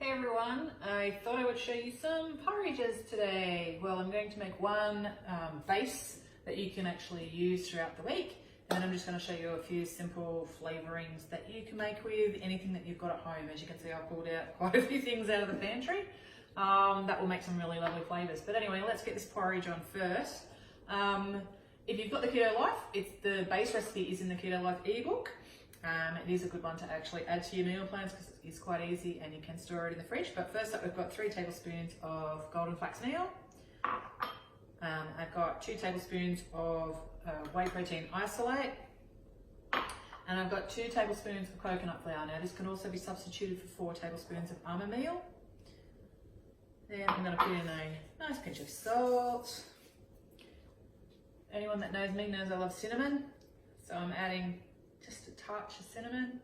Hey everyone, I thought I would show you some porridges today. Well, I'm going to make one base that you can actually use throughout the week, and then I'm just going to show you a few simple flavourings that you can make with anything that you've got at home. As you can see, I've pulled out quite a few things out of the pantry that will make some really lovely flavours. But anyway, let's get this porridge on first. If you've got the Keto Life, the base recipe is in the Keto Life ebook. It is a good one to actually add to your meal plans because it is quite easy and you can store it in the fridge. But first up, we've got 3 tablespoons of golden flax meal. I've got 2 tablespoons of whey protein isolate. And I've got 2 tablespoons of coconut flour. Now this can also be substituted for 4 tablespoons of almond meal. Then I'm going to put in a nice pinch of salt. Anyone that knows me knows I love cinnamon. So I'm adding just a touch of cinnamon,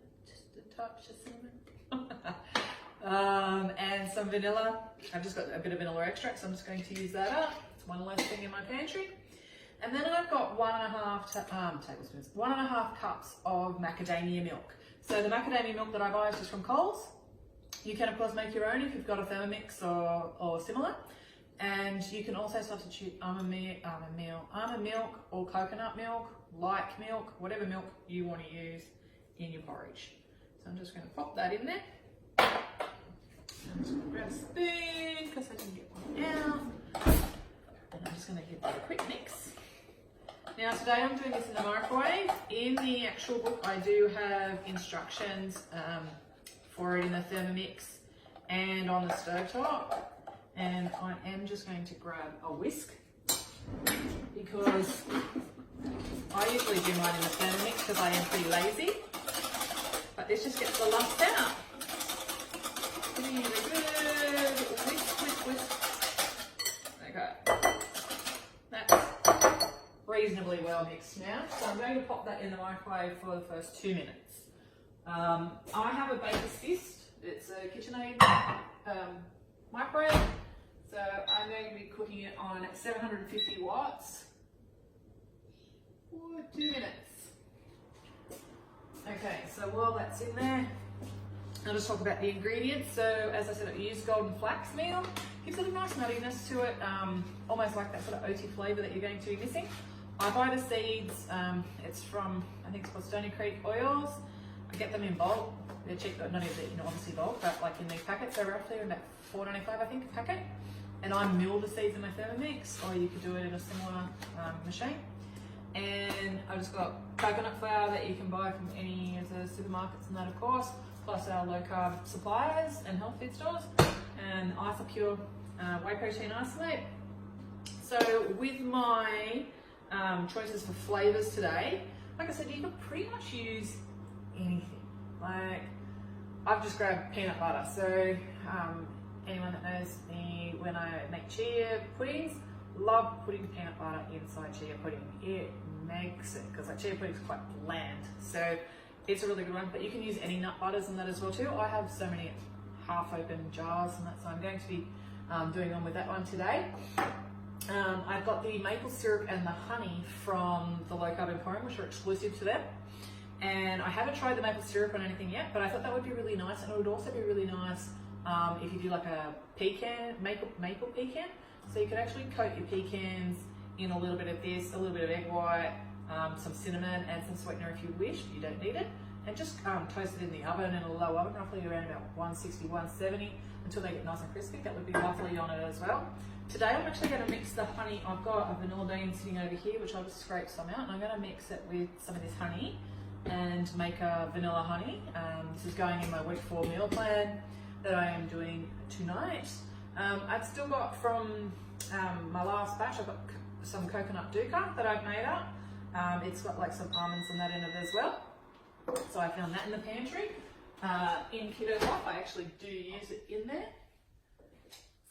and some vanilla. I've just got a bit of vanilla extract, so I'm just going to use that up. It's one less thing in my pantry. And then I've got 1.5 tablespoons, 1.5 cups of macadamia milk. So the macadamia milk that I buy is just from Coles. You can of course make your own if you've got a Thermomix or similar. And you can also substitute almond milk or coconut milk, light milk, whatever milk you want to use in your porridge. So I'm just going to pop that in there. I'm just going to grab a spoon because I didn't get one out. And I'm just going to give that a quick mix. Now today I'm doing this in the microwave. In the actual book I do have instructions for it in the Thermomix and on the stovetop. And I am just going to grab a whisk because I usually do mine in the Thermomix because I am pretty lazy, but this just gets the lumps out. Give me a good whisk. Okay, that's reasonably well mixed now. So I'm going to pop that in the microwave for the first 2 minutes. I have a baker's fist. It's a KitchenAid microwave. So I'm going to be cooking it on 750 watts for 2 minutes. Okay, so while that's in there, I'll just talk about the ingredients. So as I said, I use golden flax meal. Gives it a nice nuttiness to it, almost like that sort of oaty flavour that you're going to be missing. I buy the seeds, it's from, I think it's called Stony Creek Oils. I get them in bulk. They're cheap, but not in obviously bulk, but like in these packets, they're roughly about $4.95 I think a packet. And I mill the seeds in my Thermomix, or you could do it in a similar machine. And I've just got coconut flour that you can buy from any of the supermarkets and that of course, plus our low carb suppliers and health food stores, and Isopure whey protein isolate. So with my choices for flavours today, like I said, you can pretty much use anything. Like I've just grabbed peanut butter. So anyone that knows me, when I make chia puddings, love putting peanut butter inside chia pudding. It makes it, because like chia pudding is quite bland, so it's a really good one. But you can use any nut butters in that as well too. I have so many half open jars and that, so I'm going to be doing one with that one today. I've got the maple syrup and the honey from the Low Carb Emporium, which are exclusive to them. And I haven't tried the maple syrup on anything yet, but I thought that would be really nice, and it would also be really nice if you do like a maple pecan. So you could actually coat your pecans in a little bit of this, a little bit of egg white, some cinnamon and some sweetener if you wish, but you don't need it. And just toast it in the oven, in a low oven, roughly around about 160, 170, until they get nice and crispy. That would be lovely on it as well. Today I'm actually going to mix the honey. I've got a vanilla bean sitting over here, which I'll just scrape some out, and I'm going to mix it with some of this honey and make a vanilla honey. This is going in my week 4 meal plan that I am doing tonight. I've still got from my last batch, I've got some coconut dukkha that I've made up. It's got like some almonds and that in it as well. So I found that in the pantry. In Keto Life, I actually do use it in there.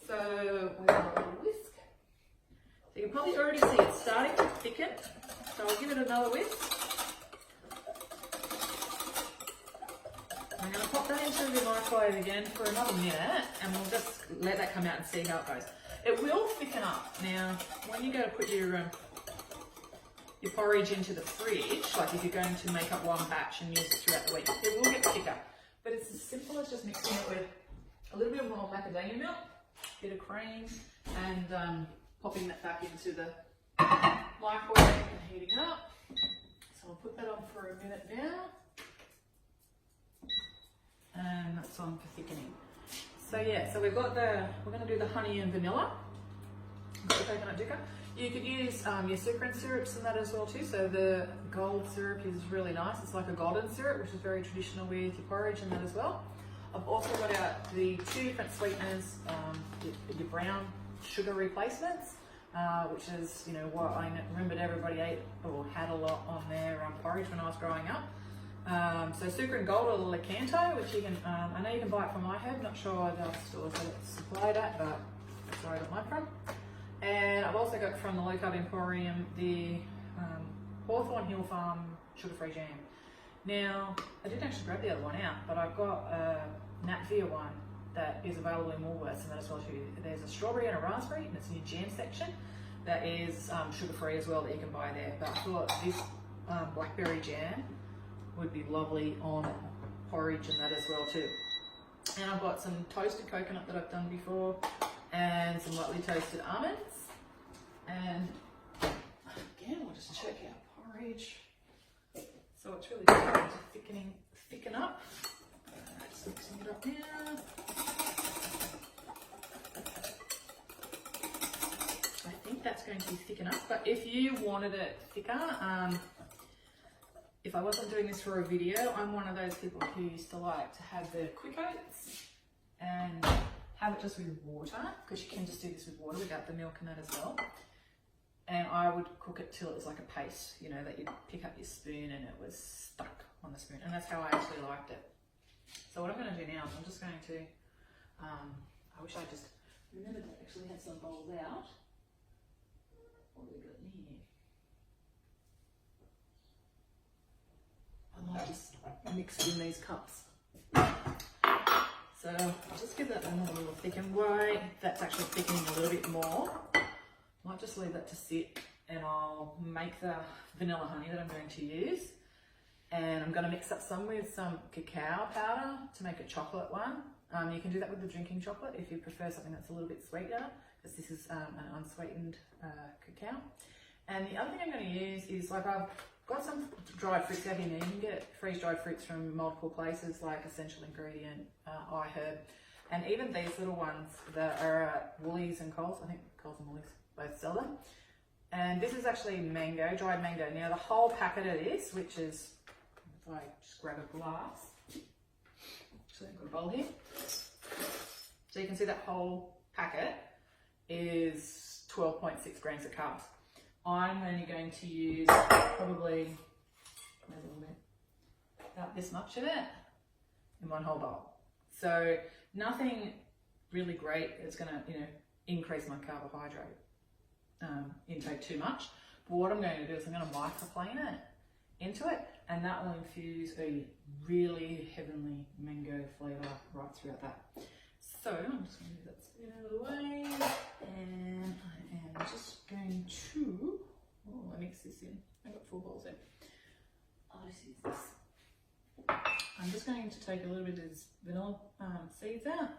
So we've got a little whisk. So you can probably already see it's starting to thicken. So I'll give it another whisk. I'm going to pop that into the microwave again for another minute, and we'll just let that come out and see how it goes. It will thicken up. Now, when you go to put your porridge into the fridge, like if you're going to make up one batch and use it throughout the week, it will get thicker. But it's as simple as just mixing it with a little bit more macadamia milk, a bit of cream, and popping that back into the microwave and heating up. So I'll put that on for a minute now. And that's on for thickening. So yeah, so we've got we're going to do the honey and vanilla, the coconut dukkha. You could use your sucrant syrups in that as well too. So the gold syrup is really nice. It's like a golden syrup, which is very traditional with your porridge and that as well. I've also got out the 2 different sweeteners, your brown sugar replacements, which is, you know, what I remembered everybody ate or had a lot on their porridge when I was growing up. So Sucrant Gold or the KETO, which you can, I know you can buy it from iHerb, not sure the other stores that it's supplied at, but that's where I got mine from. And I've also got from the Low Carb Emporium the Hawthorn Hill Farm sugar-free jam. Now, I didn't actually grab the other one out, but I've got a Natvia one that is available in Woolworths and that as well too. There's a strawberry and a raspberry, and it's in your jam section. That is sugar-free as well that you can buy there. But I thought this blackberry jam would be lovely on porridge and that as well too. And I've got some toasted coconut that I've done before and some lightly toasted almonds. And again, we'll just check our porridge. So it's really starting to thicken up. Just mixing it up now. I think that's going to be thick enough, but if you wanted it thicker, if I wasn't doing this for a video, I'm one of those people who used to like to have the quick oats and have it just with water, because you can just do this with water without the milk and that as well. And I would cook it till it was like a paste, you know, that you'd pick up your spoon and it was stuck on the spoon. And that's how I actually liked it. So what I'm going to do now is I'm just going to, I wish I just remembered to actually have some bowls out. What have we got in here? I might just mix it in these cups. So I'll just give that one a little thicken. Why that's actually thickening a little bit more. Might just leave that to sit, and I'll make the vanilla honey that I'm going to use. And I'm going to mix up some with some cacao powder to make a chocolate one. You can do that with the drinking chocolate if you prefer something that's a little bit sweeter, because this is an unsweetened cacao. And the other thing I'm going to use is, like, I've got some dried fruits out here now. You can get freeze-dried fruits from multiple places like Essential Ingredient, iHerb, and even these little ones that are at Woolies and Coles. I think Coles and Woolies both sell them. And this is actually mango, dried mango. Now the whole packet of this, which is, if I just grab a glass, actually I've got a bowl here. So you can see that whole packet is 12.6 grams of carbs. I'm only going to use probably about this much of it in one whole bowl. So nothing really great is going to, you know, increase my carbohydrate intake too much. But what I'm going to do is I'm going to microplane it into it, and that will infuse a really heavenly mango flavour right throughout that. So I'm just going to move that spoon out of the way, and I am just going to, oh, I mix this in. I've got 4 bowls in. I'll just use this. I'm just going to take a little bit of this vanilla seeds out,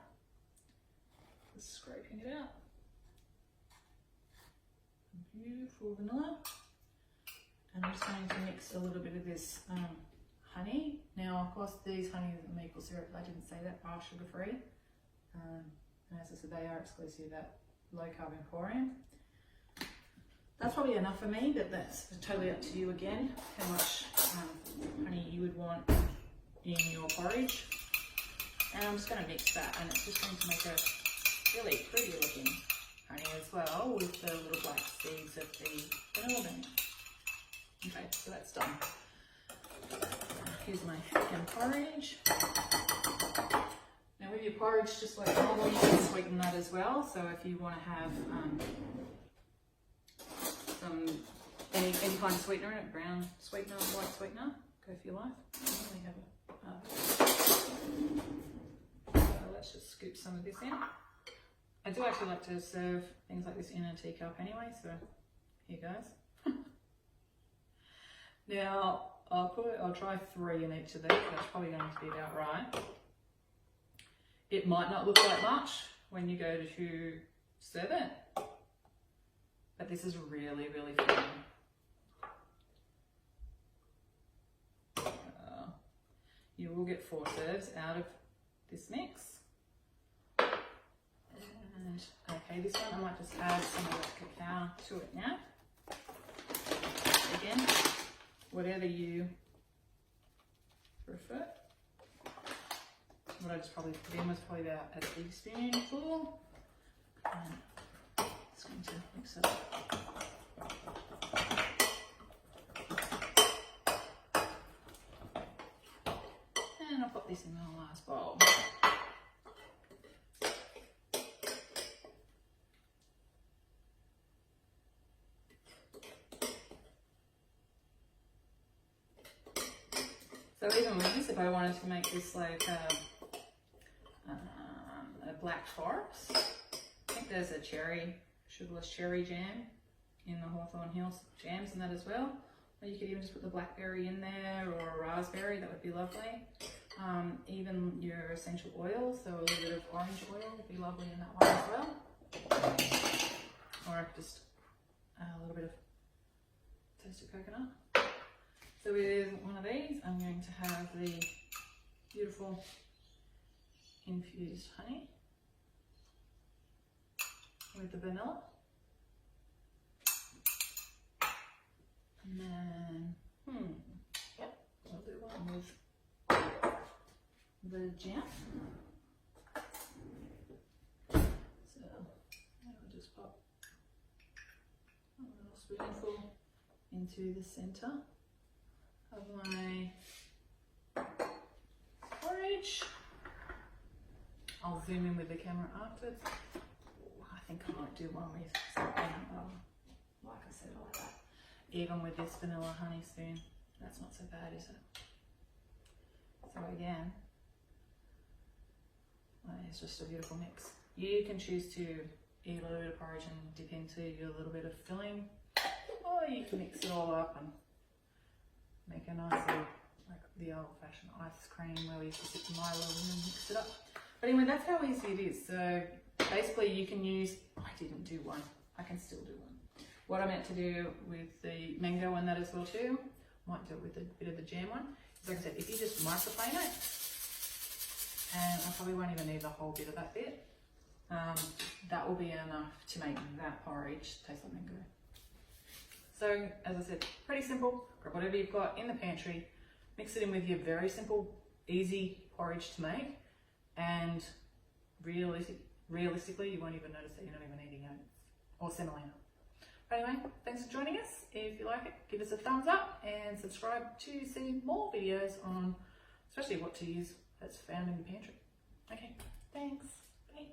just scraping it out. Beautiful vanilla. And I'm just going to mix a little bit of this honey. Now, of course, these honey and maple syrup, I didn't say that, are sugar-free. And as I said, they are exclusive at Low Carb Emporium. That's probably enough for me, but that's totally up to you again, how much honey you would want in your porridge. And I'm just going to mix that, and it's just going to make a really pretty looking honey as well, with the little black seeds of the vanilla bean. Okay, so that's done. Here's my thickened porridge. Now with your porridge, just like normal, you can sweeten that as well. So if you want to have any kind of sweetener in it, brown sweetener, white sweetener, go for your life. So let's just scoop some of this in. I do actually like to serve things like this in a teacup anyway, so here goes. Now I'll try 3 in each of these. That's probably going to be about right. It might not look like much when you go to serve it, but this is really, really filling. You will get 4 serves out of this mix. And okay, this one I might just add some of that cacao to it now. Again, whatever you prefer. What I just probably put in was probably about a teaspoonful. And it's going to mix it up. And I'll put this in the last bowl. So even with this, if I wanted to make this like a black forest, I think there's a sugarless cherry jam in the Hawthorn Hills jams and that as well. Or you could even just put the blackberry in there, or a raspberry, that would be lovely. Even your essential oil, so a little bit of orange oil would be lovely in that one as well. Or just a little bit of toasted coconut. So with one of these, I'm going to have the beautiful infused honey with the vanilla. And then, yep, I'll do one with the jam. So I'll just pop a little spoonful into the center of my porridge. I'll zoom in with the camera afterwards. I think I might do one with something, like I said, I like that. Even with this vanilla honey spoon, that's not so bad, is it? So again, it's just a beautiful mix. You can choose to eat a little bit of porridge and dip into your little bit of filling, or you can mix it all up and make a nice little, like the old-fashioned ice cream where we used to sit Milo and mix it up. But anyway, that's how easy it is. So basically you can use, I didn't do one, I can still do one. What I meant to do with the mango and that as well too, might do it with a bit of the jam one, is like I said, if you just microplane it, and I probably won't even need the whole bit of that bit, that will be enough to make that porridge taste like mango. So as I said, pretty simple. Grab whatever you've got in the pantry, mix it in with your very simple, easy porridge to make, and realistically, you won't even notice that you're not even eating oats or semolina. But anyway, thanks for joining us. If you like it, give us a thumbs up and subscribe to see more videos on, especially what to use that's found in the pantry. Okay, thanks. Bye.